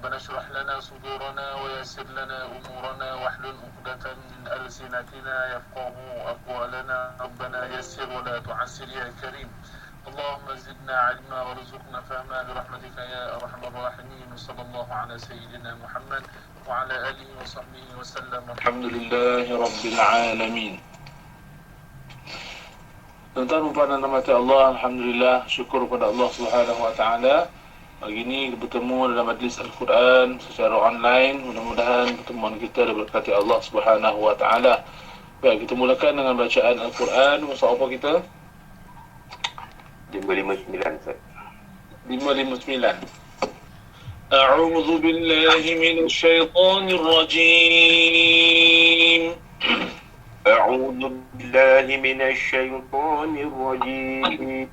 ربنا اشرح لنا صدورنا ويسر لنا أمورنا واحلل عقدة من ألسنتنا يفقهوا أقوالنا ربنا يسر ولا تعسر يا كريم اللهم زدنا علما وارزقنا فهما برحمتك يا أرحم الراحمين وصلى الله على سيدنا محمد وعلى آله وصحبه وسلم الحمد لله رب العالمين. Tuan-tuan dan mata Allah, Alhamdulillah, syukur kepada Allah Subhanahu Wa Taala. Hari ini bertemu dalam majlis Al-Quran secara online. Mudah-mudahan pertemuan kita diberkati Allah Subhanahu Wa Taala. Baik, kita mulakan dengan bacaan Al-Quran. Masa apa kita? 559 Ustaz. 559. A'udzu billahi minasy syaithanir rajim. أعوذ بالله من الشيطان الرجيم.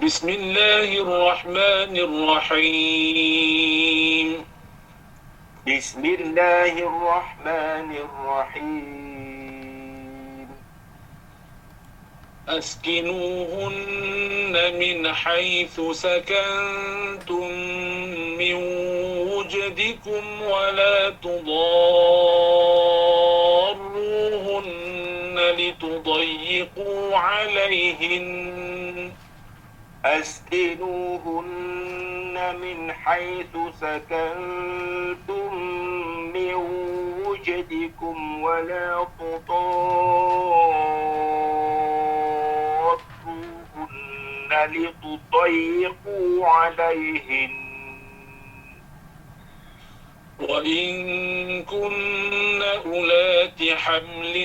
بسم الله الرحمن الرحيم. بسم الله الرحمن الرحيم. أسكنوهن من حيث سكنتم من وجدكم ولا تضاروهن لتضيقوا عليهن أسكنوهن من حيث سكنتم من وجدكم ولا تضاروهن لتضيقوا عليهن وإن كن أولات حمل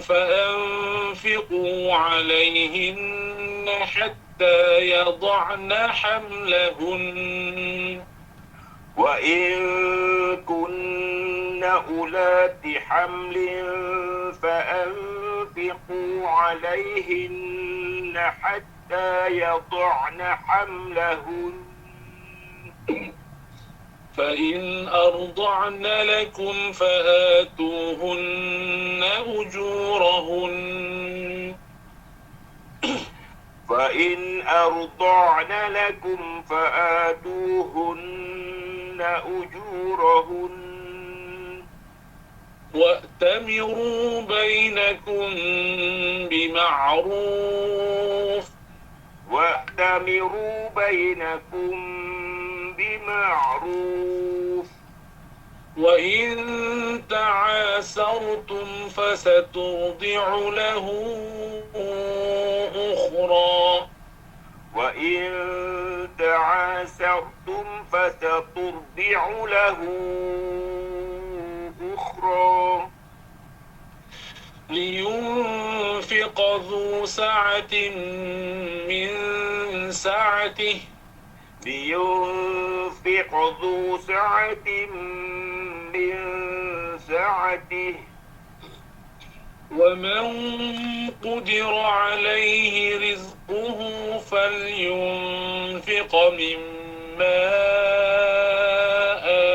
فأنفقوا عليهن حتى يضعن حملهن وإن كن أولات حمل فأنفقوا عليهن حتى يضعن حملهن فإن أرضعن لكم فآتوهن أجورهن فإن أرضعن لكم فآتوهن أجورهن وأتمروا بينكم بمعروف وأتمروا بينكم بمعروف وإن تعاسرتم فسترضع له أخرى وإن تعاسرتم فسترضع له أخرى لينفق ذو سعة من سعته لينفق ذو سعة من سعته ومن قدر عليه رزقه فلينفق مما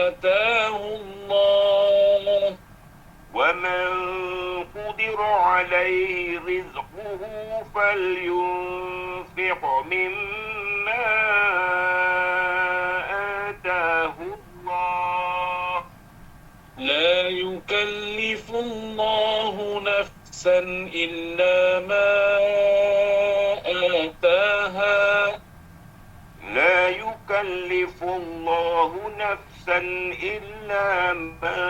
آتاه الله ومن قدر عليه رزقه فلينفق مما آتاه الله لا يكلف الله نفسا إلا ما آتاها لا يكلف الله نفسا إلا ما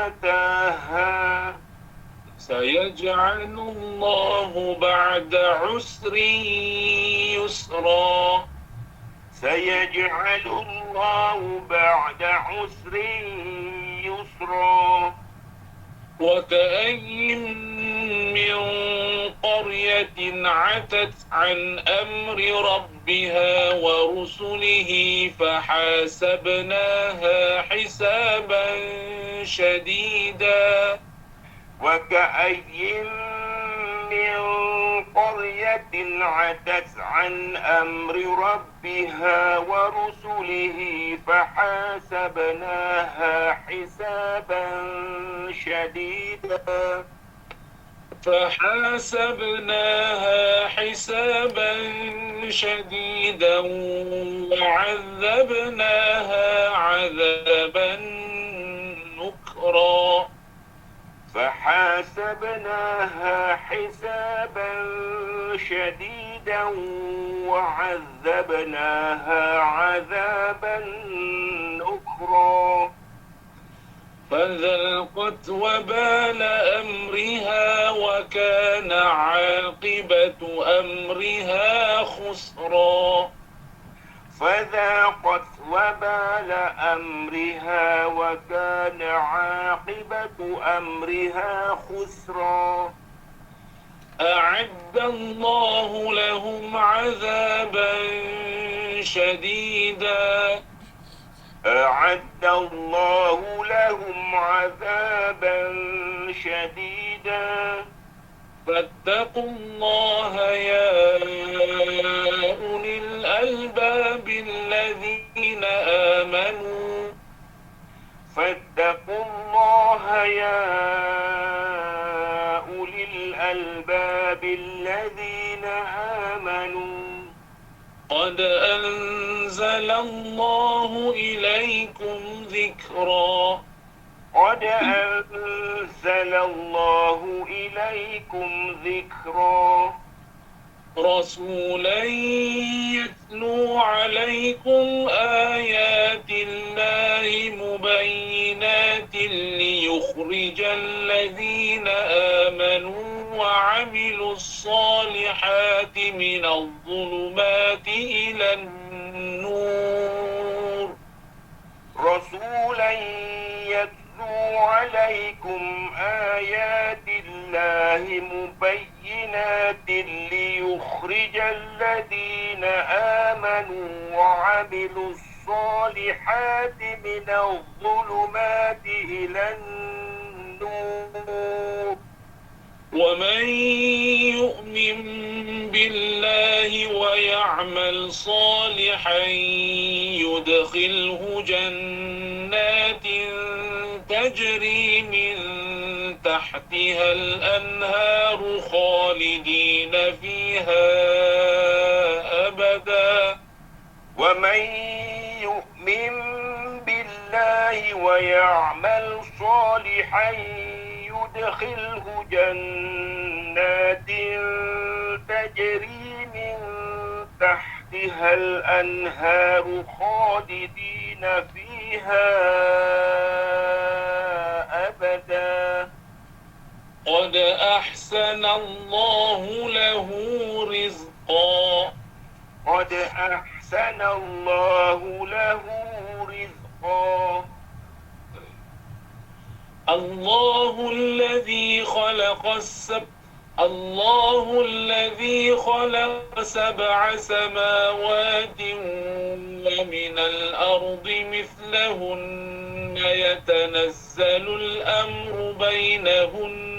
آتاها سيجعل الله بعد عسر يسرا سيجعل الله بعد عسر يسرا وكأي من قرية عتت عن أمر ربها ورسله فحاسبناها حسابا شديدا وكأي من قرية عتت عن أمر ربها ورسله فحاسبناها حسابا شديدا فحاسبناها حسابا شديدا وعذبناها عذابا نكرا فحاسبناها حسابا شديدا وعذبناها عذابا نكرا فذاقت وبال أمرها وكان عاقبة أمرها خسرا فذاقت وبال أمرها وكان عاقبة أمرها خسرا أعد الله لهم عذابا شديدا أعد الله لهم عذابا شديدا فاتقوا الله يا أولي الألباب الذين آمنوا فاتقوا الله يا أولي الألباب الذين آمنوا قد أنزل الله إليكم ذكرا قد أنزل الله إليكم ذكرا رسولا يتلو عليكم آيات الله مبينات ليخرج الذين آمنوا وعملوا الصالحات من الظلمات إلى النور رسولا يتلو عليكم آيات الله مبينات ليخرج الذين آمنوا وعملوا الصالحات من الظلمات إلى النور ومن يؤمن بالله ويعمل صالحا يدخله جنات تجري من تحتها الأنهار خالدين فيها أبدا ومن يؤمن بالله ويعمل صالحا يدخله جنات تجري من تحتها الأنهار خالدين فيها أبدا قد أحسن الله له رزقا قد أحسن الله له رزقا الله الذي خلق سبع سماوات ومن الأرض مثلهن يتنزل الأمر بينهن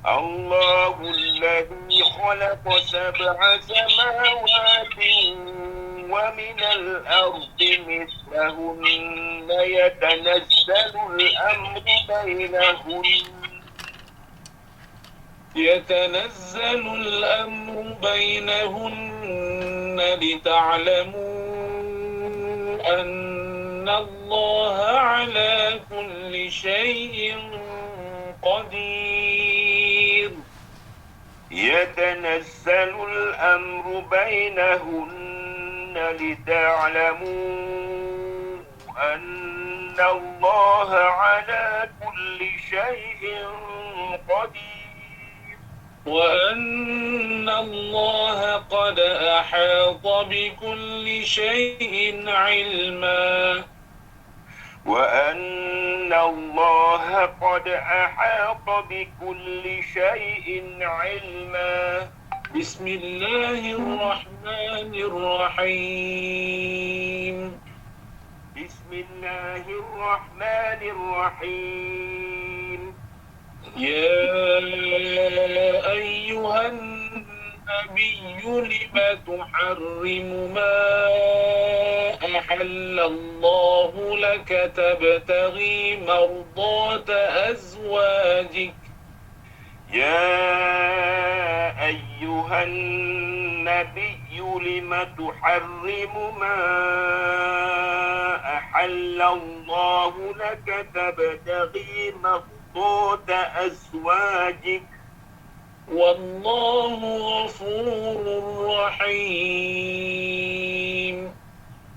الله الذي خلق سبع سماوات ومن الأرض مثلهن يتنزل الأمر بينهن لتعلموا أن الله على كل شيء قدير يتنزل الأمر بينهن لتعلموا أن الله على كل شيء قدير وأن الله قد أحاط بكل شيء علما وأن الله قد أحاط بكل شيء علما بسم الله الرحمن الرحيم بسم الله الرحمن الرحيم يا أيها النبي لم تحرم ما أحل الله لك تبتغي مرضات أزواجك يا أيها النبي لم تحرم ما أحل الله لك تبتغي مرضات أزواجك والله غفور رحيم.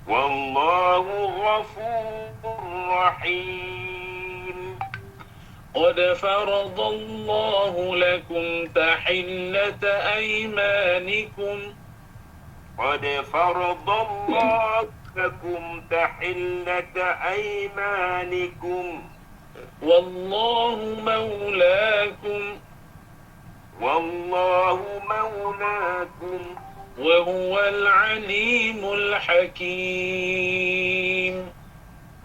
والله غفور رحيم. قد فرض الله لكم تحلة أيمانكم قد فرض الله لكم تحلة أيمانكم والله مولاكم والله مولاكم وهو العليم الحكيم.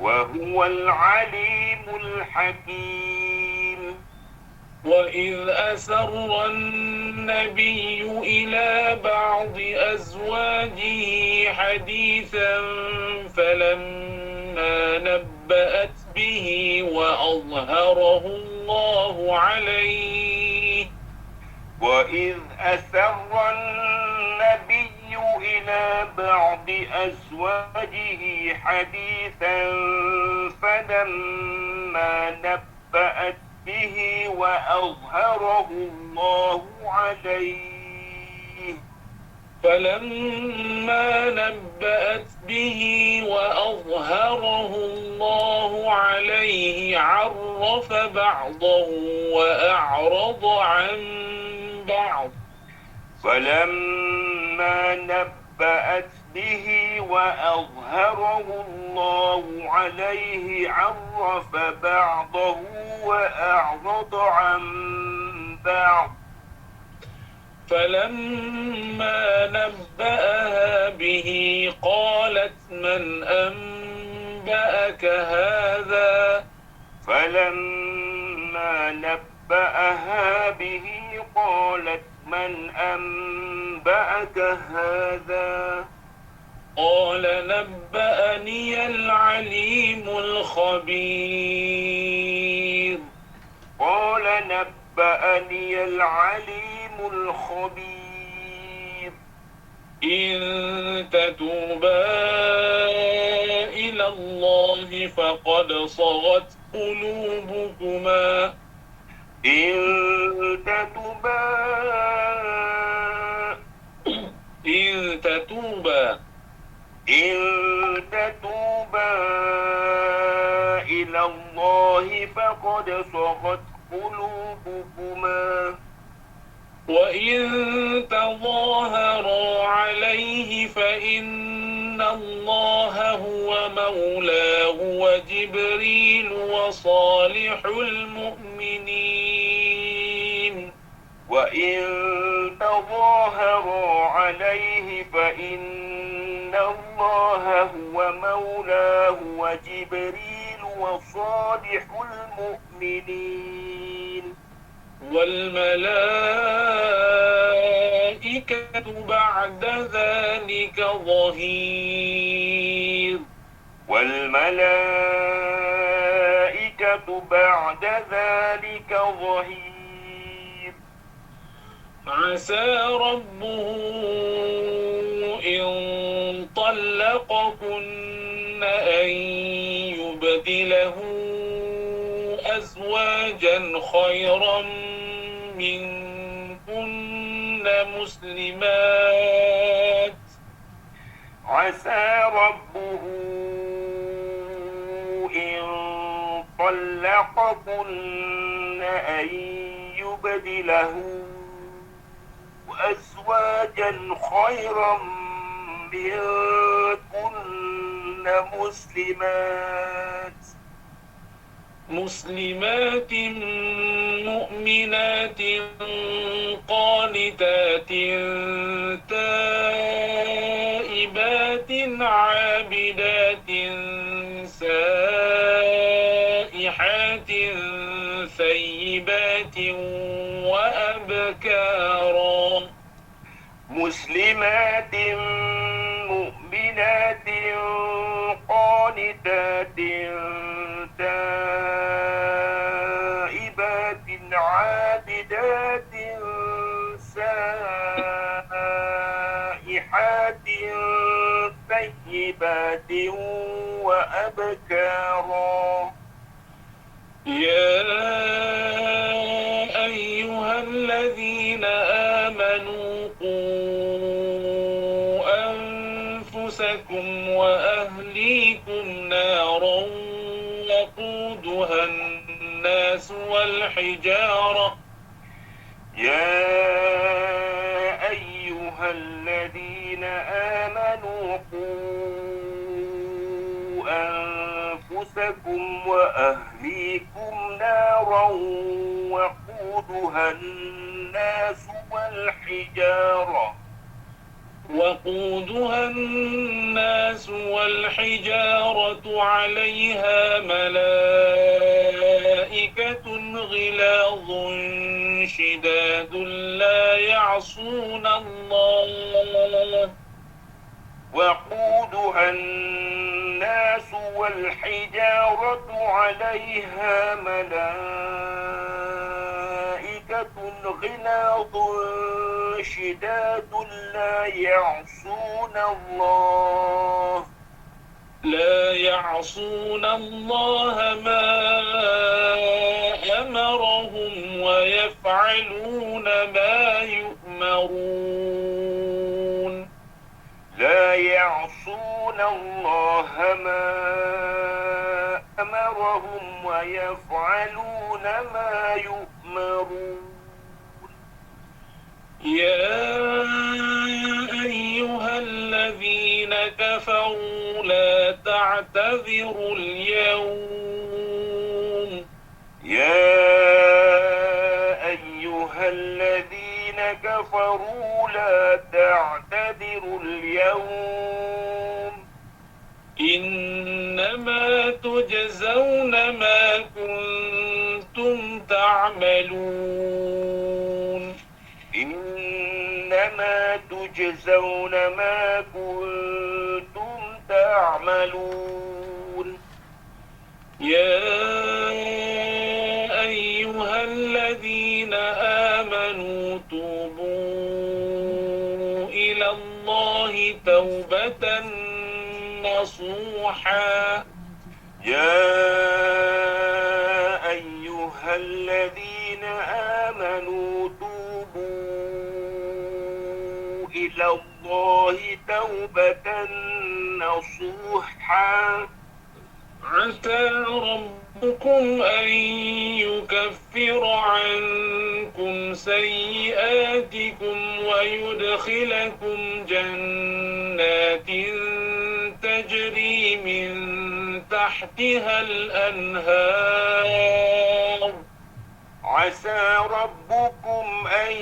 وهو العليم الحكيم. وإذ أسر النبي إلى بعض أزواجه حديثا فلما نبأت به وأظهره الله عليه وإذ أسر النبي إلى بعض أزواجه حديثا فلما نبأت به وأظهره الله عليه فلما نبأت به وأظهره الله عليه عرف بعضه وأعرض عن بعض. فلما نبأت به وأظهره الله عليه عرف بعضه وأعرض عن بعض. فلما نبأها به قالت من أنبأك هذا فلما نبأها به قالت من أنبأك هذا قال نبأني العليم الخبير. قال نبأني العليم الخبير. إن تتوبا إلى الله فقد صغت قلوبكما إن تتوبا إلى الله فقد صغت قلوبكما وإن تظاهرا عليه فإن الله هو مولاه وجبريل وصالح المؤمنين. وإن تظاهرا عليه فإن الله هو مولاه وجبريل وصالح المؤمنين والملائكة بعد ذلك ظهير. والملائكة بعد ذلك ظهير. عسى ربه إن طلقكن أن يبدله أزواجا خيرا منكن مسلمات. عسى ربه إن طلقكن أن يبدله أزواجا خيرا منكن مسلمات مؤمنات قانتات تائبات عابدات سائحات ثيبات وأبكارا. مسلمات مؤمنات قانتات تائبات عابدات صالحات طيبات وأبكارا. يا أيها الذين آمنوا قوا أنفسكم وأهليكم نارا وقودها الناس والحجارة يا أيها الذين آمنوا قوا أنفسكم وأهليكم نارا وقودها الناس والحجارة عليها ملائكة غلاظ شداد لا يعصون الله وقودها الناس والحجارة عليها ملائكة غلاظ شداد لا يعصون الله ما أمرهم ويفعلون ما يؤمرون. لا يعصون الله ما أمرهم ويفعلون ما يؤمرون. يا أيها الذين كفروا لا تعتذروا اليوم. يا أيها الذين كفروا لا تعتذروا اليوم. إنما تجزون ما كنتم تعملون. إنما تجزون ما كنتم تعملون. يا أيها الذين آمنوا توبوا إلى الله توبة نصوحا. يا أيها الذين آمنوا توبوا إلى الله توبة نصوحا. عسى ربكم أن يكفر عنكم سيئاتكم ويدخلكم جنات تجري من تحتها الأنهار. عسى ربكم أن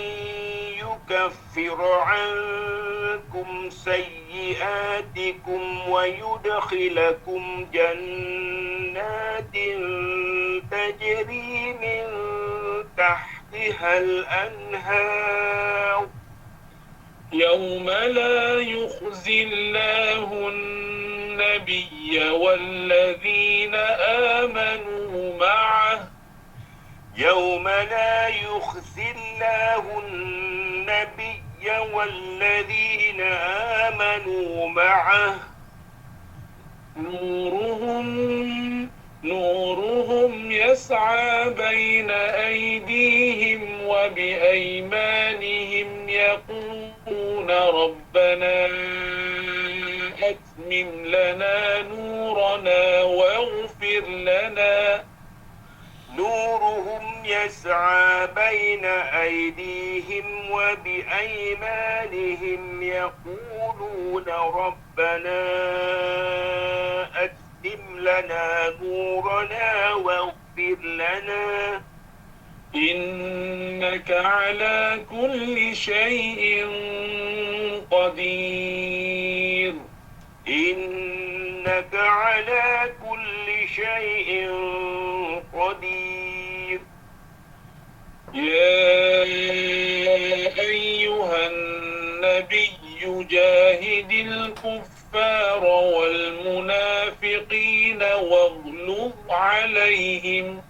يكفر عنكم سيئاتكم ويدخلكم جنات تجري من تحتها الأنهار. يوم لا يخزي الله النبي والذين آمنوا معه. يوم لا يخزي الله النبي والذين آمنوا معه. نورهم يسعى بين أيديهم وبأيمانهم يقولون ربنا أتمم لنا نورنا واغفر لنا. نورهم يسعى بين أيديهم وبأيمانهم يقولون ربنا أتم لنا نورنا واغفر لنا. إنك على كل شيء قدير. إنك على كل شيء قدير. يا أيها النبي جاهد الكفار والمنافقين واغلظ عليهم.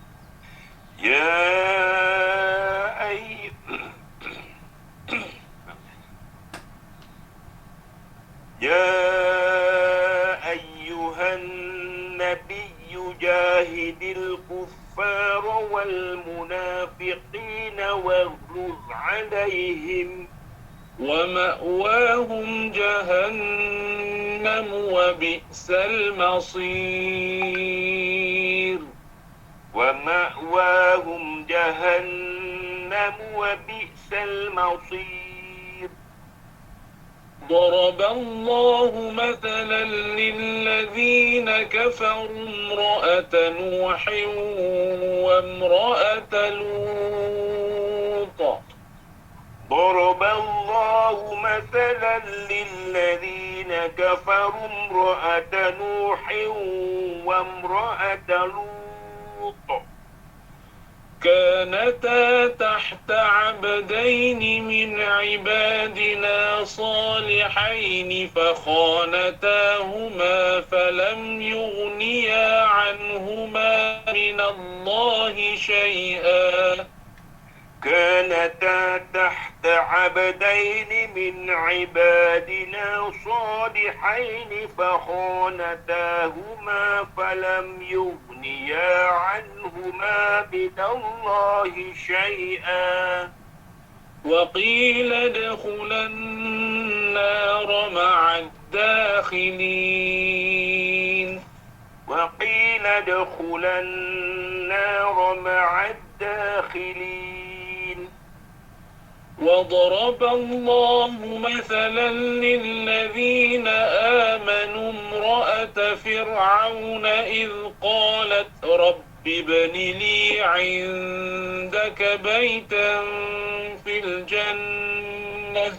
يا أيها النبي جاهد الكفار والمنافقين واغلظ عليهم ومأواهم جهنم وبئس المصير. ومأواهم جهنم وبئس المصير. ضرب الله مثلا للذين كفروا امرأة نوح وامرأة لوط. ضرب الله مثلا للذين كفروا امرأة نوح وامرأة لوط كانتا تحت عبدين من عبادنا صالحين فخانتاهما فلم يغنيا عنهما من الله شيئا. كانتا تحت عبدين من عبادنا صالحين فخانتاهما فلم يغنيا عنهما من الله شيئا وقيل ادخلا النار مع الداخلين. وقيل ادخلا النار مع الداخلين. وضرب الله مثلا للذين آمنوا امرأة فرعون إذ قالت رب ابن لي عندك بيتا في الجنة.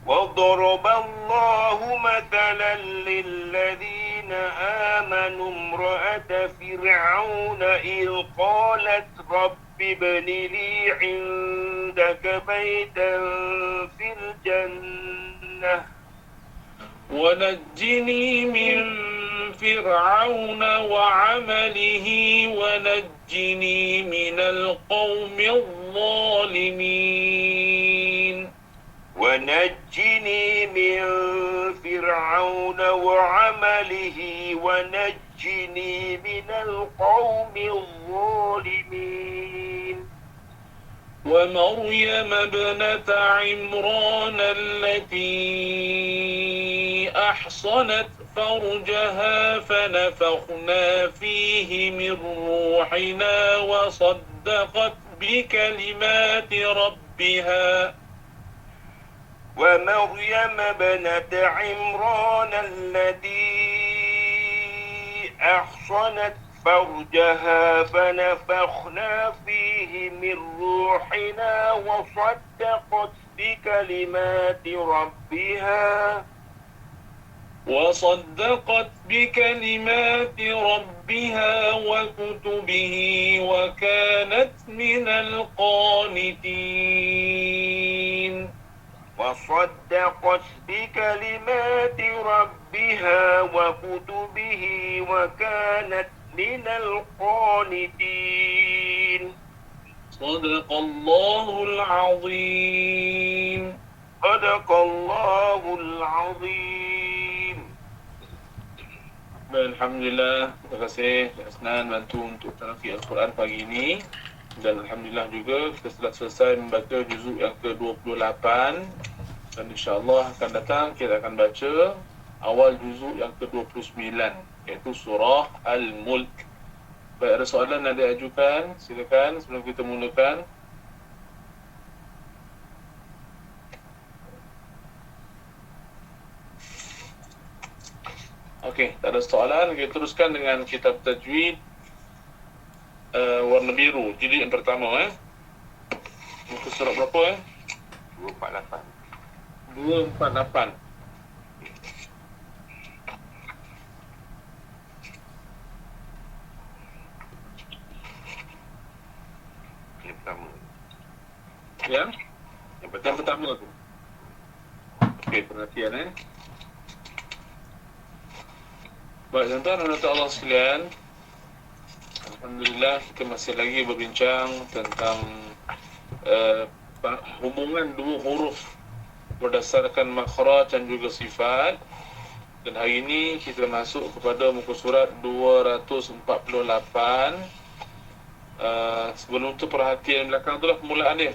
وضرب الله مثلا للذين آمنوا امرأة فرعون إذ قالت رب ابن لي عندك بيتا في الجنة ونجني من فرعون وعمله ونجني من القوم الظالمين. ونجني من فرعون وعمله ونجني من القوم الظالمين. ومريم ابنة عمران التي أحصنت فرجها فنفخنا فيه من روحنا وصدقت بكلمات ربها. ومريم ابنة عمران التي أحصنت فرجها فنفخنا فيه من روحنا وصدقت بكلمات ربها وكتبه وكانت من القانتين. وصدقت بكلمات ربها وكتبه وكانت من القانتين. صدق الله العظيم. صدق الله العظيم. Alhamdulillah, terima kasih Cik Asnan bantu untuk terafi Al-Quran pagi ini. Dan Alhamdulillah juga kita sudah selesai membaca juzuk yang ke-28. Dan insyaAllah akan datang kita akan baca awal juzuk yang ke-29, iaitu surah Al-Mulk. Baik, ada soalan yang diajukan? Silakan sebelum kita mulakan. Okey, tak ada soalan. Kita teruskan dengan kitab tajwid warna biru, jilid yang pertama. Muka surat berapa? 248. Yang pertama. Ya? Yang pertama tu. Okey, perhatian Baik, tuan-tuan dan Allah sekalian, Alhamdulillah kita masih lagi berbincang tentang hubungan dua huruf berdasarkan makhraj dan juga sifat. Dan hari ini kita masuk kepada muka surat 248. Sebelum tu perhatian belakang tu lah permulaan dia.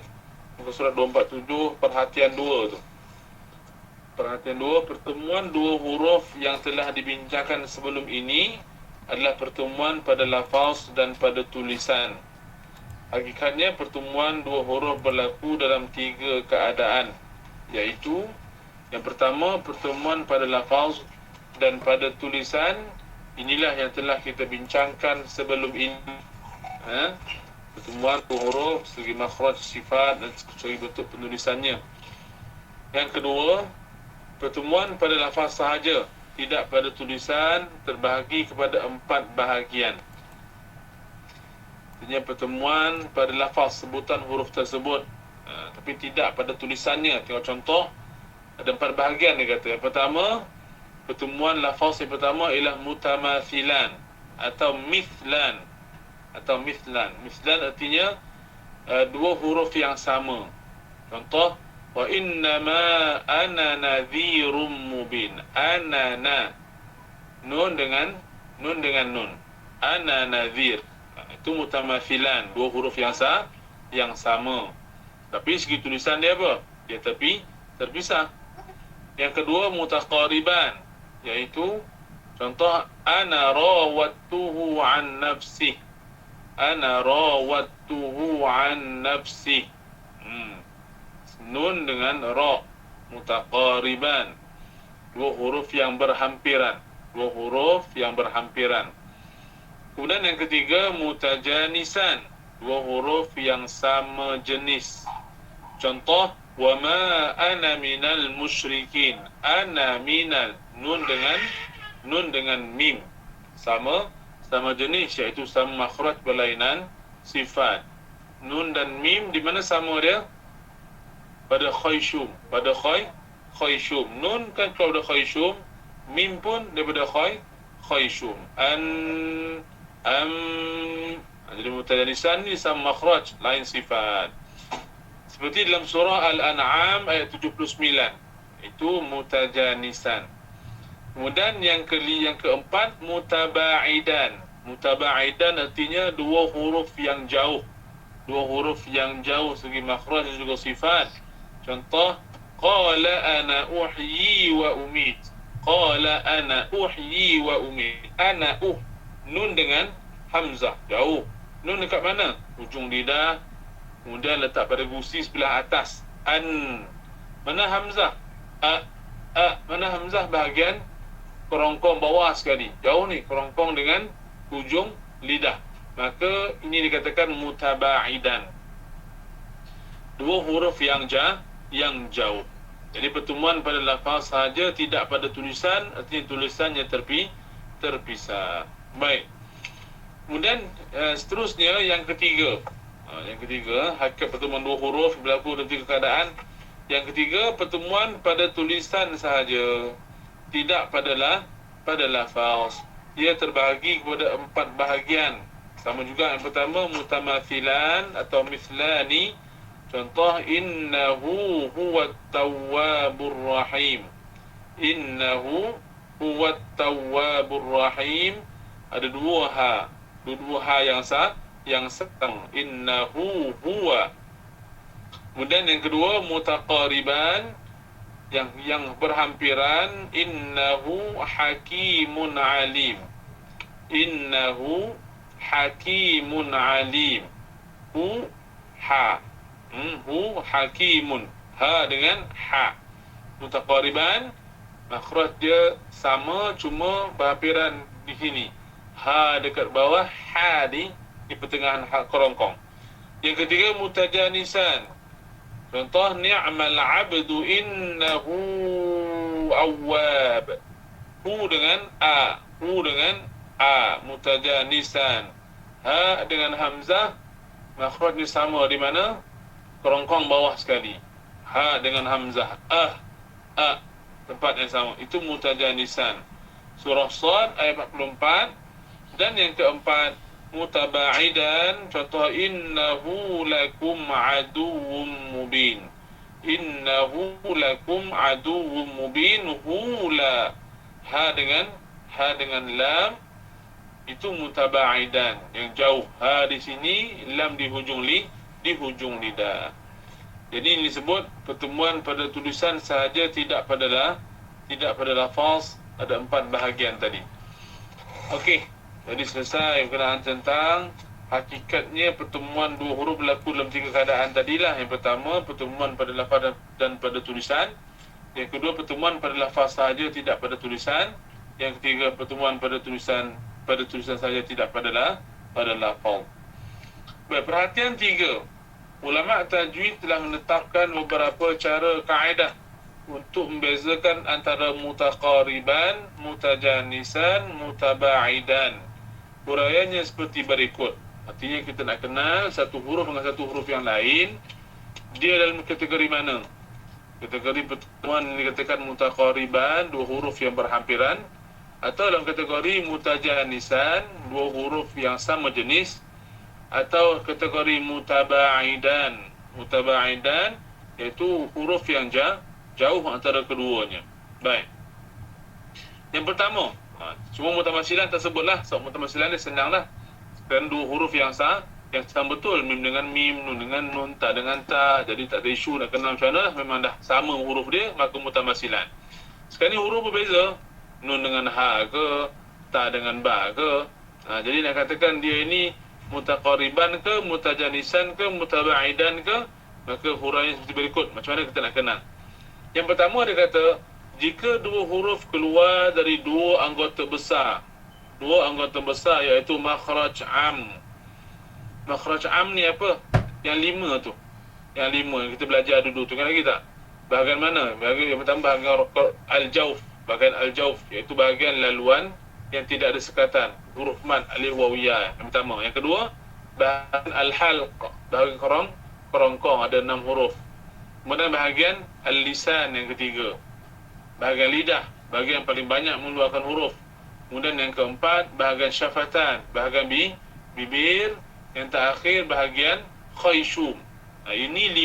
Muka surat 247 perhatian 2 tu. Perhatian 2, pertemuan dua huruf yang telah dibincangkan sebelum ini adalah pertemuan pada lafaz dan pada tulisan. Hakikatnya pertemuan dua huruf berlaku dalam 3 keadaan, iaitu yang pertama pertemuan pada lafaz dan pada tulisan. Inilah yang telah kita bincangkan sebelum ini. Pertemuan dua huruf segi makhraj, sifat dan segi bentuk penulisannya. Yang kedua, pertemuan pada lafaz sahaja, tidak pada tulisan, terbahagi kepada 4 bahagian. Artinya pertemuan pada lafaz sebutan huruf tersebut, tapi tidak pada tulisannya. Tengok contoh, ada 4 bahagian dia kata. Yang pertama, pertemuan lafaz yang pertama ialah mutamathilan atau mithlan. Mithlan artinya dua huruf yang sama. Contoh, wa innama ana nadhirum mubin. Ana nun dengan nun. Ana nadhir. Itu mutamathilan, dua huruf yang sama. Tapi segi tulisan dia apa? Dia terpisah. Yang kedua mutaqariban, iaitu contoh ana rawattuhu an nafsi. Nun dengan ra, mutaqariban, dua huruf yang berhampiran. Kemudian yang ketiga mutajanisan, dua huruf yang sama jenis. Contoh, wa ma ana minal musyrikin. Ana minal, nun dengan mim, sama jenis, iaitu sama makhraj berlainan sifat. Nun dan mim di mana sama dia? Pada khayshum. Nun kan keluar dari khayshum, mim pun daripada khayshum. Jadi mutajanisan ni sama makhraj, lain sifat. Seperti dalam surah Al-An'am ayat 79, itu mutajanisan. Kemudian yang keempat mutabaidan. Mutabaidan artinya dua huruf yang jauh segi makhraj dan juga sifat. Contoh, qala ana uhyi wa umit. Ana nun dengan hamzah, jauh. Nun dekat mana? Ujung lidah, kemudian letak pada gusi sebelah atas. Mana hamzah? Mana hamzah? Bahagian kerongkong bawah sekali, jauh ni kerongkong dengan ujung lidah. Maka ini dikatakan mutabaidan, dua huruf yang jauh. Jadi pertemuan pada lafaz sahaja, tidak pada tulisan, artinya tulisannya terpisah. Baik. Kemudian seterusnya yang ketiga, hakikat pertemuan dua huruf berlaku dalam 3 keadaan. Yang ketiga, pertemuan pada tulisan sahaja, tidak pada lafaz. Ia terbahagi kepada 4 bahagian. Sama juga yang pertama mutamathilan atau mithlani. Contoh, innahu huwat tawwabur rahim. Ada dua ha yang setang. Innahu huwa. Kemudian yang kedua mutaqariban, yang berhampiran. Innahu hakimun alim. Hu hakimun, ha dengan ha. Mutaqariban, makhraj dia sama, cuma berhampiran di sini. Ha dekat bawah, ha di pertengahan kerongkong. Yang ketiga mutajanisan. Contoh, ni'mal 'abdu innahu awwab. Hu dengan a, mutajanisan. Ha dengan hamzah, makhraj ni sama di mana? Kerongkong bawah sekali. Ha dengan hamzah, tempat yang sama. Itu mutajanisan. Surah Shad ayat 44. Dan yang keempat mutabaidan. Contoh, innahu lakum aduwwum mubin. innahu lakum aduwwum mubin. Hula, ha dengan lam itu mutabaidan, yang jauh. Ha di sini, lam di hujung lidah. Jadi ini disebut pertemuan pada tulisan sahaja, tidak pada lafaz. Ada 4 bahagian tadi. Okey, jadi selesai berkenaan tentang hakikatnya pertemuan 2 huruf berlaku dalam 3 keadaan tadilah. Yang pertama, pertemuan pada lafaz dan pada tulisan. Yang kedua, pertemuan pada lafaz sahaja, tidak pada tulisan. Yang ketiga, pertemuan pada tulisan sahaja, tidak pada lafaz. Baik, perhatian 3. Ulama tajwid telah menetapkan beberapa cara kaedah untuk membezakan antara mutaqariban, mutajanisan, mutabaidan. Huraiannya seperti berikut. Artinya kita nak kenal satu huruf dengan satu huruf yang lain, dia dalam kategori mana? Kategori pertemuan dikatakan mutaqariban, 2 huruf yang berhampiran, atau dalam kategori mutajanisan, 2 huruf yang sama jenis, atau kategori mutabaidan. Mutabaidan iaitu huruf yang jauh antara keduanya. Baik. Yang pertama, semua mutamasilan tersebutlah. Sebab mutamasilan dia senanglah. Kan 2 huruf yang sama betul. Mim dengan mim, nun dengan nun, ta dengan ta. Jadi tak ada isu nak kenal macam mana lah. Memang dah sama huruf dia, maka mutamasilan. Sekarang ni huruf berbeza. Nun dengan ha ke, ta dengan ba ke. Jadi nak katakan dia ini mutaqariban ke, mutajanisan ke, mutabaidan ke, maka huraiannya seperti berikut. Macam mana kita nak kenal? Yang pertama dia kata, jika 2 huruf keluar dari 2 anggota besar. 2 anggota besar iaitu makhraj am. Makhraj am ni apa? Yang 5 tu. Yang 5 yang kita belajar dulu tu, kan lagi tak? Bahagian mana? Bahagian yang pertama, bahagian al-jawf. Bahagian al-jawf iaitu bahagian laluan yang tidak ada sekatan, huruf mad, alif waw ya. Yang pertama. Yang kedua, bahagian al-halq, bahagian kerongkong, ada 6 huruf. Kemudian bahagian al-lisan yang ketiga, bahagian lidah, bahagian yang paling banyak mengeluarkan huruf. Kemudian yang keempat, bahagian syafatan, bahagian bibir. Yang terakhir, bahagian khayshum. Ini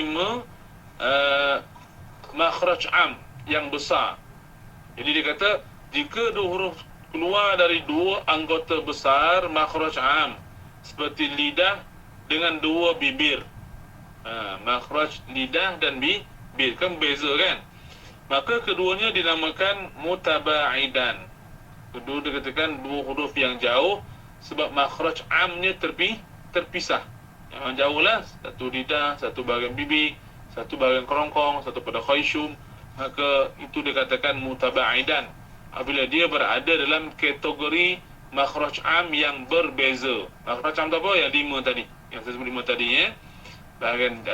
5 makhraj am yang besar. Jadi dia kata, jika 2 huruf keluar dari 2 anggota besar makhraj am, seperti lidah dengan 2 bibir. Makhraj lidah dan bibir kan beza kan? Maka keduanya dinamakan mutabaidan. Kedua dikatakan 2 huruf yang jauh, sebab makhraj amnya terpisah. Yang jauh lah, satu lidah, satu bahagian bibir, satu bahagian kerongkong, satu pada khayshum. Maka itu dikatakan mutabaidan apabila dia berada dalam kategori makhraj am yang berbeza. Makhraj am tu apa? Yang 5 tadi, yang saya sebut 5 tadi ya. Bahagian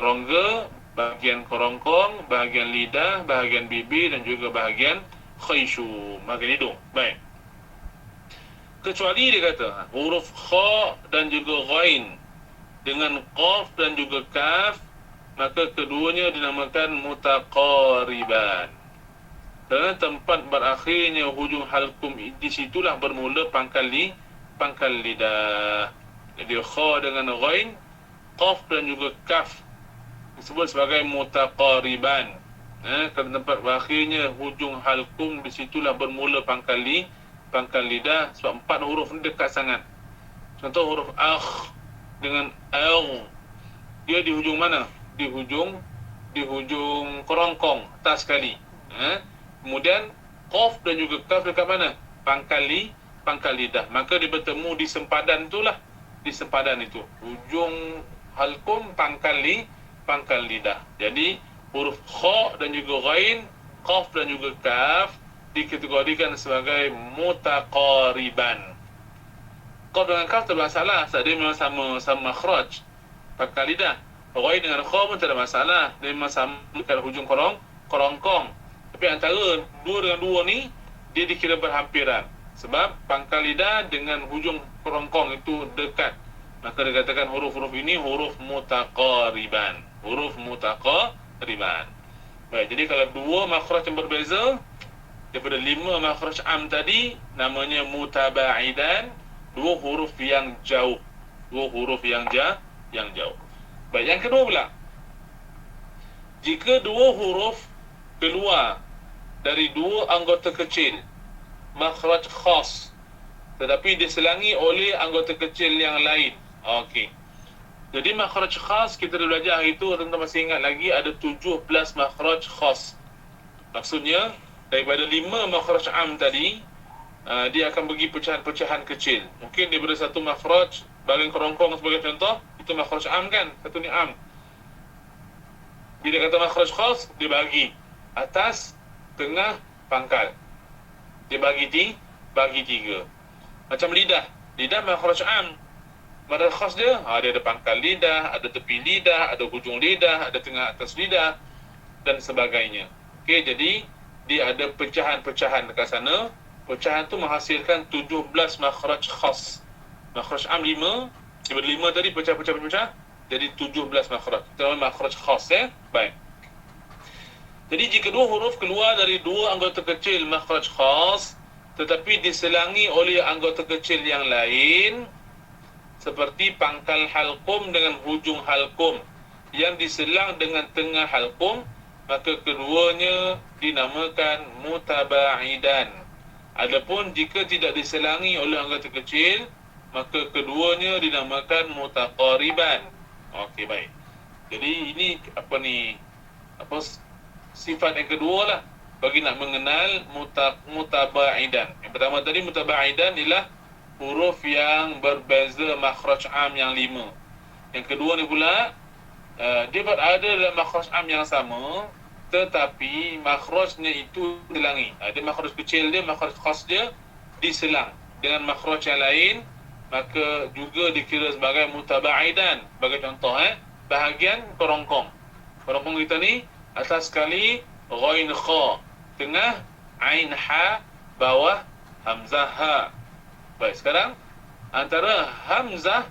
rongga, bahagian kerongkong, bahagian lidah, bahagian bibir dan juga bahagian khayshum, bahagian hidung. Baik. Kecuali dia kata huruf kha dan juga ghain dengan qaf dan juga kaf, maka keduanya dinamakan mutaqariban. Kerana tempat berakhirnya hujung halkum di situlah bermula pangkal lidah. Jadi kha dengan ghain, qaf dan juga kaf disebut sebagai mutaqariban. Kerana tempat berakhirnya hujung halkum di situlah bermula pangkal lidah, sebab 4 huruf ni dekat sangat. Contoh huruf akh dengan al, dia di hujung mana? Di hujung kerongkong, atas sekali. Kemudian qaf dan juga kaf dekat mana? Pangkal lidah. Maka dia bertemu di sempadan itulah. Di sempadan itu, hujung halkum, pangkal lidah. Jadi huruf kha dan juga ghain, qaf dan juga kaf dikategorikan sebagai mutaqariban. Qaf dengan kaf tak ada masalah, sebab dia memang sama makhraj, pangkal lidah. Ghain dengan kha pun tak ada masalah, dia memang sama dekat hujung kerongkong. Tapi antara 2 dengan 2 ni, dia dikira berhampiran. Sebab pangkal lidah dengan hujung kerongkong itu dekat. Maka dikatakan huruf-huruf ini huruf mutaqariban. Huruf mutaqariban. Baik, jadi kalau 2 makhraj yang berbeza, daripada 5 makhraj am tadi, namanya mutabaidan, 2 huruf yang jauh. 2 huruf yang jauh. Baik, yang kedua pula. Jika dua huruf keluar dari dua anggota kecil, makhraj khas, tetapi diselangi oleh anggota kecil yang lain. Okey. Jadi makhraj khas, kita dah belajar hari itu, tuan-tuan masih ingat lagi, ada 17 makhraj khas. Maksudnya, daripada 5 makhraj am tadi, dia akan bagi pecahan-pecahan kecil. Mungkin daripada satu makhraj, bagian kerongkong sebagai contoh, itu makhraj am kan? Satu ni am. Bila kata makhraj khas, dia bagi atas, tengah, pangkal. Dia bagi tiga. Macam lidah. Lidah makhraj am. Makhraj khas dia, dia ada pangkal lidah, ada tepi lidah, ada hujung lidah, ada tengah atas lidah, dan sebagainya. Okey, jadi dia ada pecahan-pecahan dekat sana. Pecahan tu menghasilkan 17 makhraj khas. Makhraj am 5, daripada 5 tadi pecah-pecah, jadi 17 makhraj. Itu namanya makhraj khas, Baik. Jadi jika dua huruf keluar dari dua anggota kecil makhraj khas, tetapi diselangi oleh anggota kecil yang lain, seperti pangkal halqum dengan hujung halqum yang diselang dengan tengah halqum, maka keduanya dinamakan mutabaidan. Adapun jika tidak diselangi oleh anggota kecil, maka keduanya dinamakan mutaqariban. Okey, baik. Jadi ini sifat yang kedua lah bagi nak mengenal mutabaidan. Yang pertama tadi mutabaidan ialah huruf yang berbeza makhraj am yang 5. Yang kedua ni pula, dia berada dalam makhraj am yang sama, tetapi makhrajnya itu diselangi. Dia makhraj kecil dia, makhraj khas dia diselang dengan makhraj yang lain, maka juga dikira sebagai mutabaidan. Bagi contoh, bahagian kerongkong. Kerongkong kita ni atas sekali ghain kha, tengah ain ha, bawah hamzah ha. Baik, sekarang antara hamzah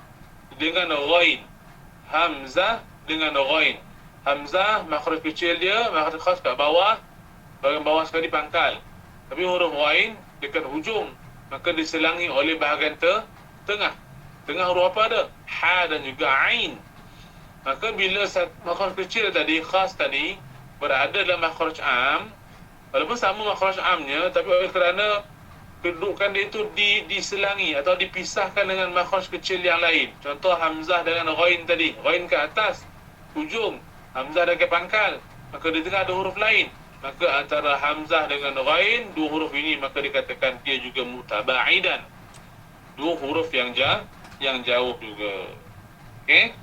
dengan ghain. Hamzah dengan ghain. Hamzah makhraj kecil dia, makhraj khas kat bawah, bahagian bawah sekali pangkal. Tapi huruf ghain dekat hujung, maka diselangi oleh bahagian tengah. Tengah huruf apa ada? Ha dan juga ain. Maka bila makhraj kecil tadi, khas tadi, berada dalam makhraj am, walaupun sama makhraj amnya, tapi oleh kerana kedudukan dia itu diselangi atau dipisahkan dengan makhraj kecil yang lain. Contoh hamzah dengan ghain tadi, ghain ke atas hujung, hamzah dan ke pangkal, maka di tengah ada huruf lain. Maka antara hamzah dengan ghain, dua huruf ini maka dikatakan dia juga mutabaidan. Dua huruf yang jauh juga. Okey.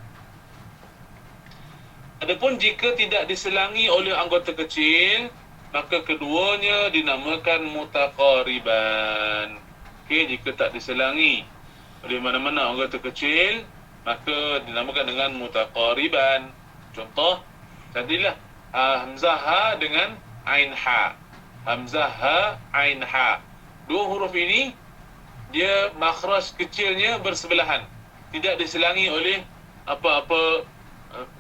Adapun jika tidak diselangi oleh anggota kecil, maka keduanya dinamakan mutaqariban. Okey, jika tak diselangi oleh mana-mana anggota kecil, maka dinamakan dengan mutaqariban. Contoh tadilah hamzah ha dengan ain ha. Hamzah ha, ain ha. Dua huruf ini dia makhraj kecilnya bersebelahan, tidak diselangi oleh apa-apa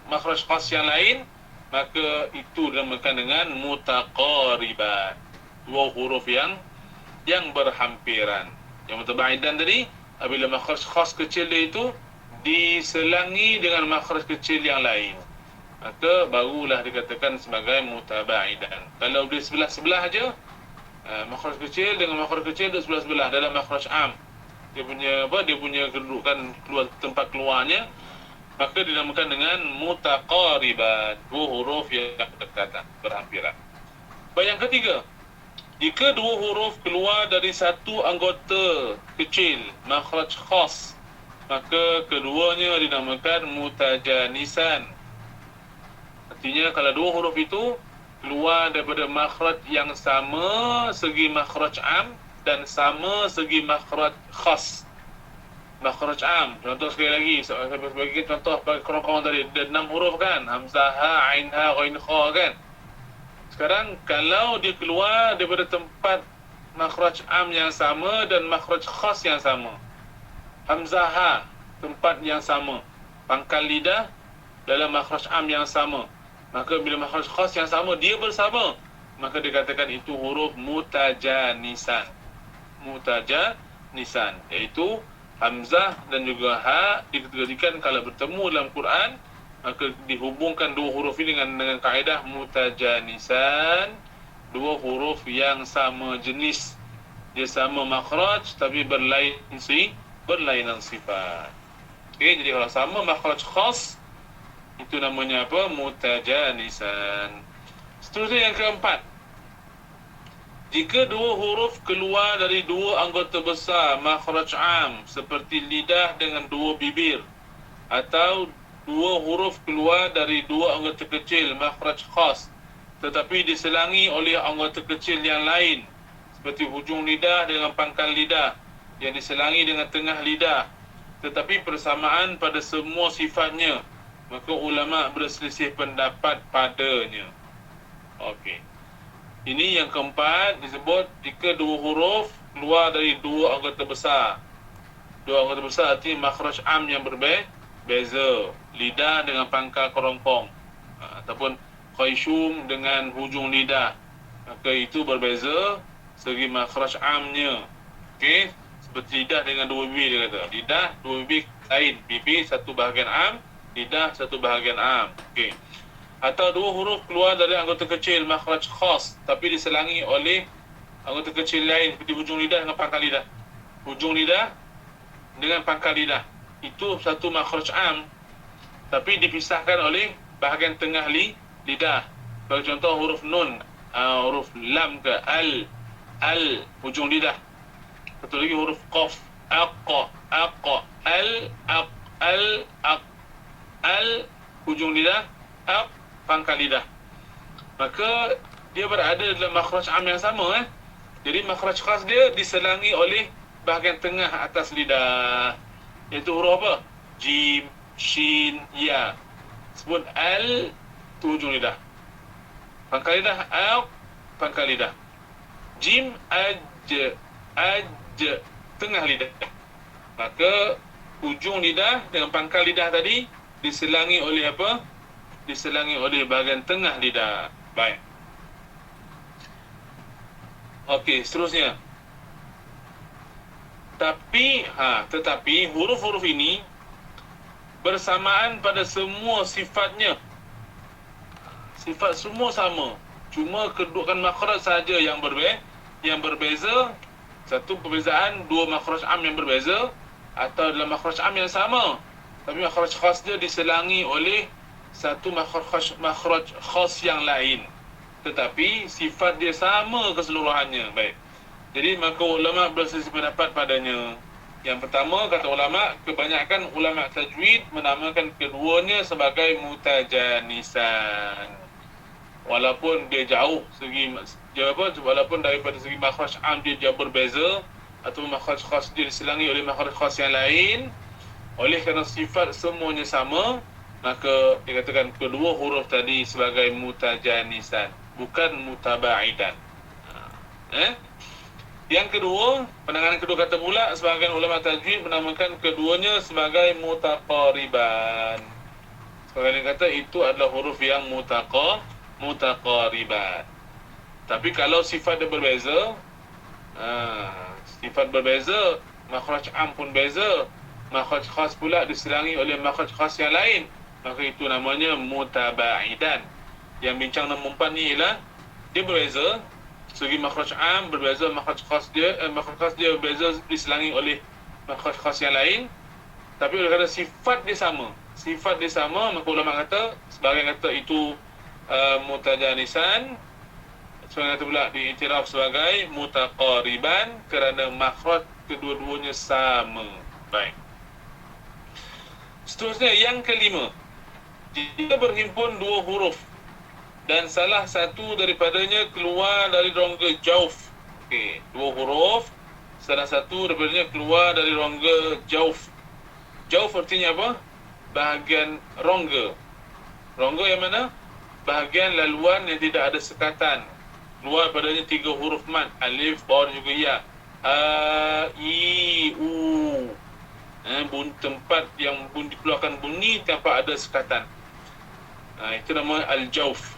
makhraj khas yang lain, maka itu dinamakan dengan mutaqariban. Dua huruf yang berhampiran. Yang mutabaidan tadi, apabila makhraj khas kecil dia itu diselangi dengan makhraj kecil yang lain, maka barulah dikatakan sebagai mutabaidan. Kalau dia sebelah-sebelah aja, makhraj kecil dengan makhraj kecil dia sebelah-sebelah dalam makhraj am, dia punya kedudukan tempat keluarnya, maka dinamakan dengan mutaqariban. Dua huruf yang berdekatan, berhampiran. Yang ketiga, jika dua huruf keluar dari satu anggota kecil makhraj khas, maka keduanya dinamakan mutajanisan. Artinya kalau dua huruf itu keluar daripada makhraj yang sama segi makhraj am dan sama segi makhraj khas. Makhraj am, contoh sekali lagi, sebagai contoh kerongkong tadi, ada 6 huruf kan, hamzah ha, ain ha, ghain kha kan. Sekarang kalau dia keluar daripada tempat makhraj am yang sama dan makhraj khas yang sama, hamzah ha tempat yang sama, pangkal lidah dalam makhraj am yang sama, maka bila makhraj khas yang sama dia bersama, maka dikatakan itu huruf mutajanisan. Mutajanisan, iaitu hamzah dan juga ha dikategorikan kalau bertemu dalam Quran maka dihubungkan dua huruf ini dengan kaedah mutajanisan, dua huruf yang sama jenis, dia sama makhraj tapi berlainan sifat. Okey, jadi kalau sama makhraj khas itu namanya apa? Mutajanisan. Seterusnya yang keempat, jika dua huruf keluar dari dua anggota besar makhraj am seperti lidah dengan dua bibir, atau dua huruf keluar dari dua anggota kecil makhraj khas tetapi diselangi oleh anggota kecil yang lain seperti hujung lidah dengan pangkal lidah yang diselangi dengan tengah lidah tetapi persamaan pada semua sifatnya, maka ulama berselisih pendapat padanya. Okey. Ini yang keempat disebut jika dua huruf keluar dari dua anggota besar. Dua anggota besar artinya makhraj am yang berbeza. Lidah dengan pangkal kerongkong, ataupun khayshum dengan hujung lidah, maka itu berbeza segi makhraj amnya. Okey, seperti lidah dengan dua bibir, dia kata. Lidah dua bibir lain, bibir satu bahagian am, lidah satu bahagian am. Okey. Atau dua huruf keluar dari anggota kecil makhraj khas tapi diselangi oleh anggota kecil lain seperti hujung lidah dengan pangkal lidah. Hujung lidah dengan pangkal lidah itu satu makhraj am tapi dipisahkan oleh bahagian tengah lidah. Bagi contoh huruf nun, huruf lam ke al hujung lidah. Satu lagi huruf qaf, aqqa al hujung lidah, aq pangkal lidah. Maka dia berada dalam makhraj am yang sama. Jadi makhraj khas dia diselangi oleh bahagian tengah atas lidah, iaitu huruf apa? Jim, shin, ya. Sebut al tu hujung lidah, pangkal lidah, aq pangkal lidah, jim, aj tengah lidah. Maka hujung lidah dengan pangkal lidah tadi diselangi oleh apa? Diselangi oleh bahagian tengah lidah. Baik. Okey, seterusnya. Tetapi huruf-huruf ini bersamaan pada semua sifatnya. Sifat semua sama. Cuma kedudukan makhraj saja yang berbeza. Satu perbezaan dua makhraj am yang berbeza, atau dalam makhraj am yang sama tapi makhraj khas dia diselangi oleh satu makhraj khas yang lain tetapi sifat dia sama keseluruhannya. Baik. Jadi maka ulama berselisih pendapat padanya. Yang pertama, kata ulama, kebanyakan ulama tajwid menamakan keduanya sebagai mutajanisan. Walaupun dia jauh segi walaupun daripada segi makhraj am dia jauh berbeza, atau makhraj khas dia diselangi oleh makhraj khas yang lain, oleh kerana sifat semuanya sama, maka dikatakan kedua huruf tadi sebagai mutajanisan, bukan mutabaidan. Yang kedua, penanganan kedua kata pula, sebahagian ulama tajwid menamakan keduanya sebagai mutaqariban. Sebahagian kata itu adalah huruf yang mutaqariban. Tapi kalau sifat dia berbeza, makhraj am pun beza, makhraj khas pula diselangi oleh makhraj khas yang lain, maka itu namanya mutabaidan. Yang bincang nombor 4 ni ialah dia berbeza segi makhraj am, berbeza makhraj khas dia berbeza diselangi oleh makhraj khas yang lain, tapi oleh kerana sifat dia sama, maka ulama kata, sebahagian kata itu mutajanisan, sebahagian kata pula diiktiraf sebagai mutaqariban kerana makhraj kedua-duanya sama. Baik. Seterusnya yang kelima, jika berhimpun dua huruf dan salah satu daripadanya keluar dari rongga jauf. Okey, dua huruf, salah satu daripadanya keluar dari rongga jauf. Jauf artinya apa? Bahagian rongga. Rongga yang mana? Bahagian laluan yang tidak ada sekatan. Keluar padanya tiga huruf mad, alif, ba dan juga ya. A, I, U. Tempat yang dikeluarkan bunyi tanpa ada sekatan. Itu nama al-jauf.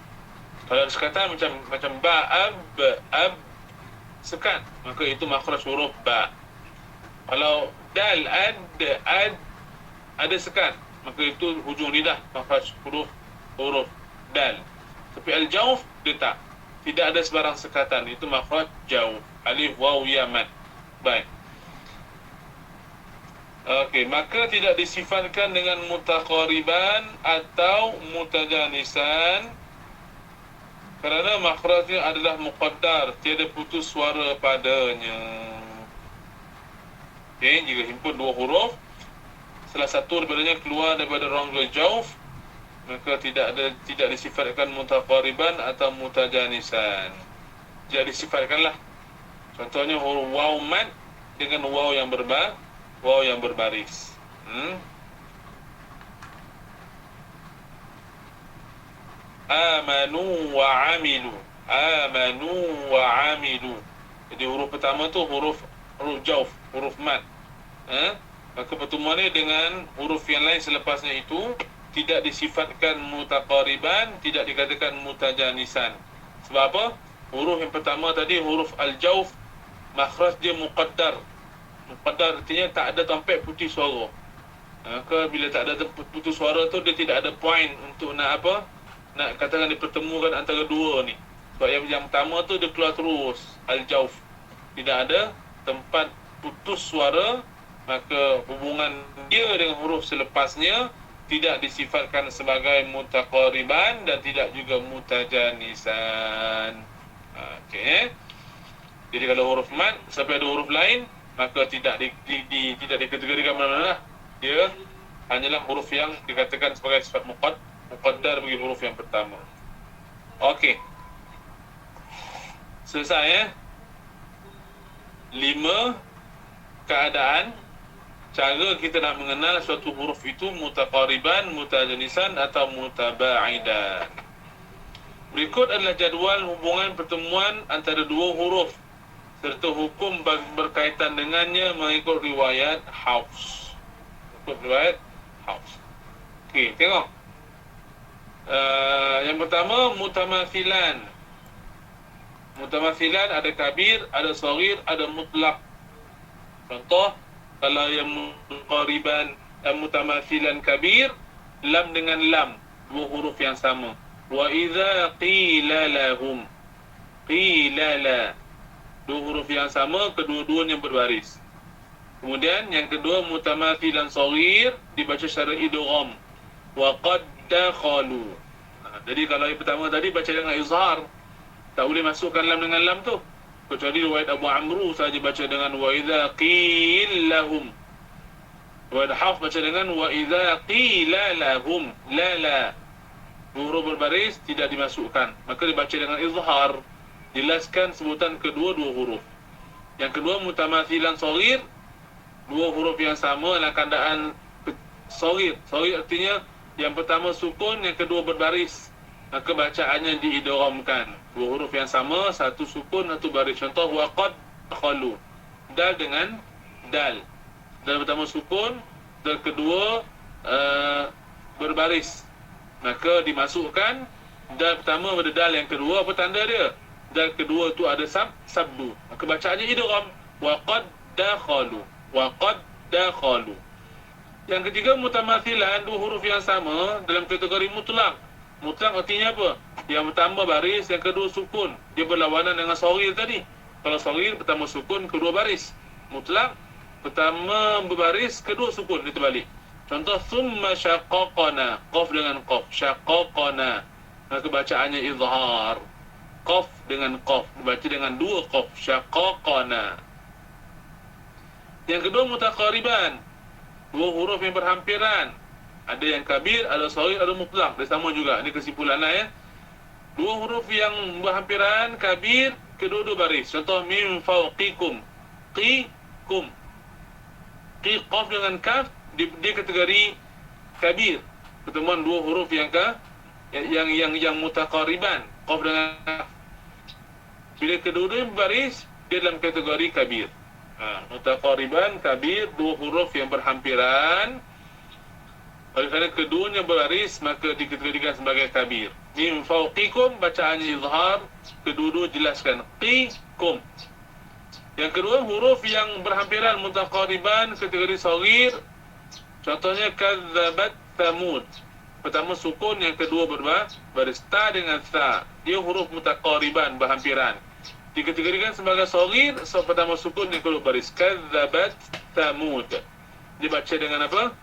Kalau ada sekatan macam ba, ab, sekat, maka itu makhraj huruf ba. Kalau dal, ad, ada sekat, maka itu hujung lidah makhraj huruf dal. Tapi al-jauf dia tak. Tidak ada sebarang sekatan, itu makhraj jauf. Alif, waw, ya, mad. Baik. Okey, maka tidak disifatkan dengan mutaqariban atau mutajanisan kerana makhrajnya adalah muqaddar, tiada putus suara padanya. Okey, jika himpun dua huruf, salah satu daripadanya keluar daripada rongga jauf, maka tidak disifatkan mutaqariban atau mutajanisan. Tidak disifatkanlah. Contohnya huruf waw mad dengan waw yang berbaris. Amanu wa amilu. Amanu wa amilu. Jadi huruf pertama tu huruf jauf, huruf mad. Maka pertemuannya dengan huruf yang lain selepasnya itu tidak disifatkan mutaqariban, tidak dikatakan mutajanisan. Sebab apa? Huruf yang pertama tadi huruf al-jauf, makhraj dia muqaddar. Muqaddar artinya tak ada sampai putih suara. Maka bila tak ada putus suara tu, dia tidak ada point untuk nak apa? Nak katakan dipertemukan antara dua ni. Sebab yang pertama tu dia keluar terus, al-jauf. Tidak ada tempat putus suara, maka hubungan dia dengan huruf selepasnya tidak disifatkan sebagai mutaqariban dan tidak juga mutajanisan. Okey. Jadi kalau huruf mad sampai ada huruf lain, maka tidak dikategorikan mana-mana lah. Dia hanyalah huruf yang dikatakan sebagai sifat muqaddar bagi huruf yang pertama. Okey. Selesai 5 keadaan cara kita nak mengenal suatu huruf itu mutaqariban, mutajanisan atau mutaba'idan. Berikut adalah jadual hubungan pertemuan antara dua huruf serta hukum berkaitan dengannya mengikut riwayat Hafs. Okey, tengok. Yang pertama mutamathilan. Mutamathilan ada kabir, ada saghir, ada mutlaq. Contoh, kalau yang muqariban mutamathilan kabir, lam dengan lam, dua huruf yang sama. Wa idza qila lahum, qila la, dua huruf yang sama, kedua-duanya berbaris. Kemudian yang kedua mutamathilan saghir dibaca secara idgham. Wa qad dakhalu. Jadi kalau yang pertama tadi baca dengan izhar, tak boleh masukkan lam dengan lam tu. Kecuali riwayat Abu Amru saja baca dengan wa idza qil lahum. Riwayat Hafs baca dengan wa idza qila lahum, la. Huruf berbaris tidak dimasukkan, maka dibaca dengan izhar. Jelaskan sebutan kedua dua huruf. Yang kedua mutamathilan saghir, dua huruf yang sama dalam keadaan saghir. Saghir artinya yang pertama sukun, yang kedua berbaris, maka bacaannya diidghamkan. Dua huruf yang sama, satu sukun, satu baris. Contoh wa qad dakhalu, dal dengan dal. Dal pertama sukun, dal kedua berbaris, maka dimasukkan dal pertama pada dal yang kedua. Apa tanda dia? Dal kedua tu ada sabdu, maka bacaannya idgham. Wa qad dakhalu, wa qad dakhalu. Yang ketiga mutamathilan, dua huruf yang sama dalam kategori mutlaq. Mutlaq artinya apa? Yang pertama baris, yang kedua sukun. Dia berlawanan dengan saghir tadi. Kalau saghir pertama sukun, kedua baris. Mutlaq pertama berbaris, kedua sukun, dia terbalik. Contoh thumma syaqqaqna, qaf dengan qaf, syaqqaqna, maka bacaannya izhar. Qaf dengan qaf, dibaca dengan dua qaf, syaqqaqna. Yang kedua mutaqariban, dua huruf yang berhampiran. Ada yang kabir, ada saghir, ada mutlaq. Dia sama juga. Ini kesimpulannya ya. Dua huruf yang berhampiran, kabir, kedua-dua baris. Contoh min fawqikum, qikum. Qi, qaf dengan kaf, dia kategori kabir. Pertemuan dua huruf yang mutaqariban, qaf dengan kaf. Bila kedua-dua baris, dia dalam kategori kabir. Mutaqariban, kabir, dua huruf yang berhampiran. Oleh kerana keduanya berbaris, maka dikategorikan sebagai kabir. Min fawqikum, bacaannya izhar, kedua-dua jelaskan. Qikum. Yang kedua, huruf yang berhampiran mutaqariban, kategori saghir. Contohnya kadzabat Thamud. Pertama sukun, yang kedua berbaris. Ta dengan tha, dia huruf mutaqariban, berhampiran. Dikategorikan sebagai saghir, so pertama sukun, yang kedua baris. Kadzabat Thamud. Dibaca dengan apa?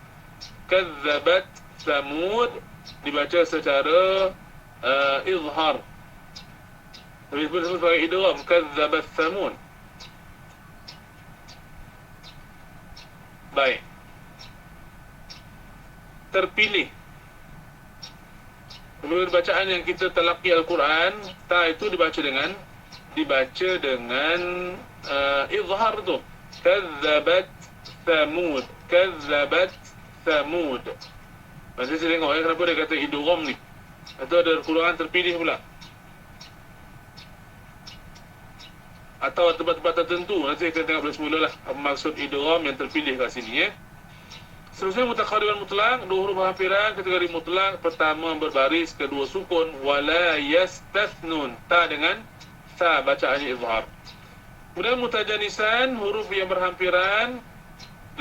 Kadzabat Thamud. Dibaca secara izhar. Disebut sebagai idgham. Kadzabat Thamud. Baik. Terpilih. Menurut bacaan yang kita telaki Al-Quran, ta itu dibaca dengan izhar tu. Kadzabat Thamud. Kadzabat Thamud. Nanti saya tengok kenapa dia kata idgham ni. Atau ada Al-Quran terpilih pula. Atau tempat-tempat tertentu. Nanti kita tengok semula lah apa maksud idgham yang terpilih kat sini. Seterusnya mutaqariban mutlak, dua huruf hampiran, kategori mutlak, pertama berbaris, kedua sukun, wala yastathnun, ta dengan ta, bacaannya izhar. Kemudian mutajanisan, huruf yang berhampiran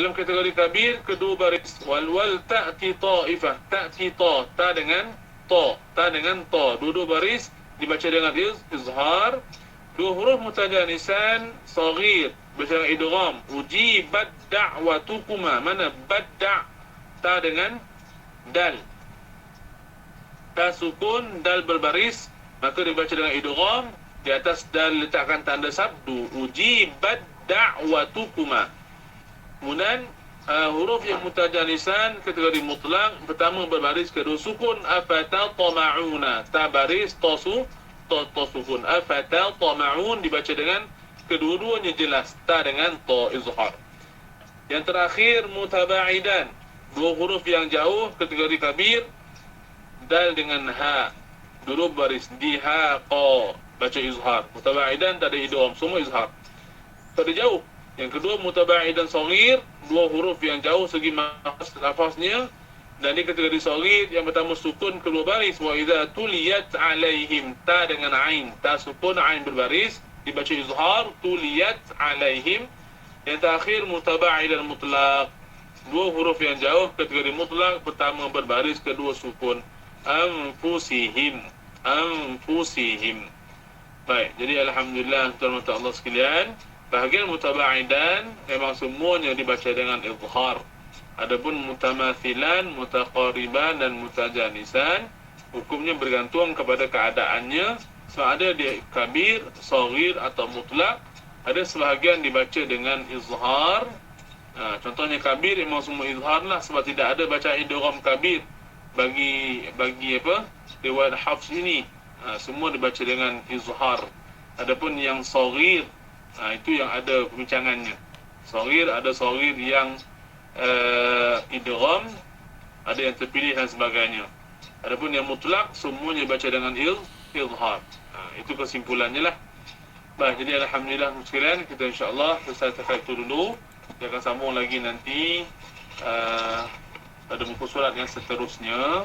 dalam kategori kabir, kedua baris, wal ta'ti ta'ifah, ta'ti ta dengan ta dengan ta, dua baris dibaca dengan izhar. Dua huruf mutajanisan saghir, baca dengan idgham. Ujibat da'watukuma, mana badda, ta dengan dal, ta sukun, dal berbaris, maka dibaca dengan idgham. Di atas dal letakkan tanda sabdu, ujibat da'watukuma. Kemudian huruf yang mutajanisan kategori mutlak, pertama berbaris, kedua sukun. Afata tama'una, ta baris, ta sukun. Afata tama'un, dibaca dengan kedua-duanya jelas, ta dengan ta izhar. Yang terakhir mutaba'idan, dua huruf yang jauh, kategori kabir, dal dengan ha, dua baris, diha qa, baca izhar. Mutaba'idan tak ada idgham, semua izhar, tak ada jauh. Yang kedua mutaba'idan saghir, dua huruf yang jauh segi lafaznya, dan di kategori saghir, yang pertama sukun, kedua baris. Wa idza tuliyat alaihim, ta dengan ain, ta sukun, ain berbaris, dibaca izhar. Tuliyat alaihim. Yang terakhir mutaba'idan mutlak, dua huruf yang jauh, kategori mutlak, pertama berbaris, kedua sukun. Anfusihim, anfusihim. Baik, jadi alhamdulillah tuan-tuan Allah sekalian, bahagian mutaba'idan memang semuanya dibaca dengan izhar. Adapun mutamathilan, mutaqariban dan mutajanisan, hukumnya bergantung kepada keadaannya. Sama ada dia kabir, saghir atau mutlak. Ada sebahagian dibaca dengan izhar. Contohnya kabir memang semua izhar lah, sebab tidak ada bacaan idgham kabir bagi apa riwayat Hafs ini. Semua dibaca dengan izhar. Adapun yang saghir, itu yang ada perbincangannya. Saghir, ada saghir yang idgham, ada yang terpilih dan sebagainya. Adapun yang mutlak, semuanya baca dengan izhar. Itu kesimpulannya lah. Baik, jadi alhamdulillah sekalian, kita insya-Allah selesai takat itu dulu. Kita akan sambung lagi nanti pada muka surat yang seterusnya.